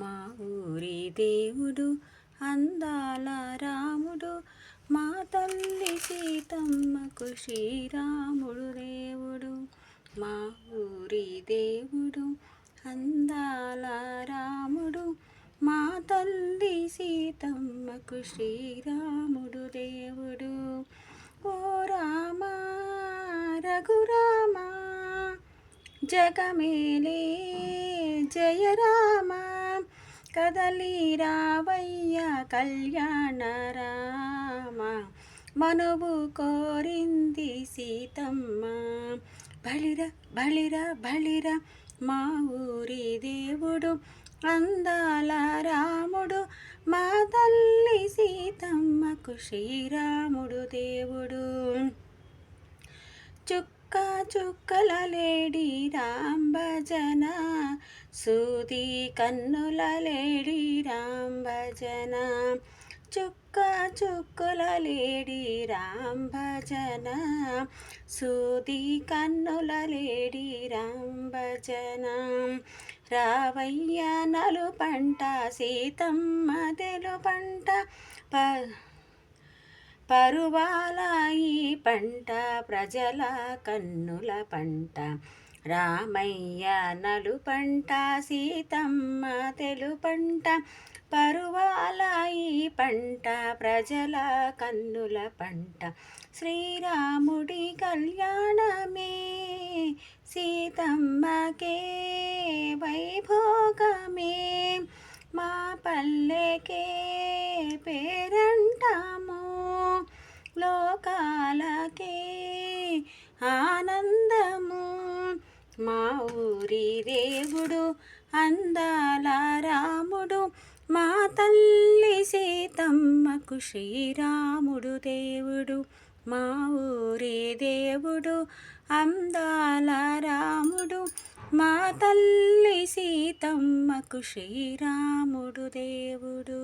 మా ఊరి దేవుడు అందాల రాముడు, మా తల్లి సీతమ్మకు శ్రీరాముడు దేవుడు. మా ఊరి దేవుడు అందాల రాముడు, మా తల్లి సీతమ్మకు శ్రీరాముడు దేవుడు. ఓ రామ రఘురామ జగమేలే జయ రామ, కదలి రావయ్య కళ్యాణ రామ, మనువు కోరింది సీతమ్మ. బళిర బళిర బళిర మా ఊరి దేవుడు అందాల రాముడు, మా తల్లి సీతమ్మకు శ్రీరాముడు దేవుడు. చుక్క చుక్కల లేడి రాం భజన, సూది కన్నుల లేడి రాం భజన. చుక్క చుక్కల లేడి రాం భజన, సూది కన్నుల లేడి రాం భజన. రావయ్య నలు పంట సీతమ్మ తెలు పంట, పరువాల ఈ పంట ప్రజల కన్నుల పంట. రామయ్య నలు పంట సీతమ్మ తెలు పంట, పరువాల ఈ పంట ప్రజల కన్నుల పంట. శ్రీరాముడి కళ్యాణమే సీతమ్మకే వైభోగమే, మా పల్లెకే పేరంటాము, లోకాలకే ఆనందము. మా ఊరి దేవుడు అందాల రాముడు, మా తల్లి సీతమ్మకు శ్రీరాముడు దేవుడు. మా ఊరి దేవుడు అందాల రాముడు, మా తల్లి సీతమ్మకు శ్రీరాముడు దేవుడు.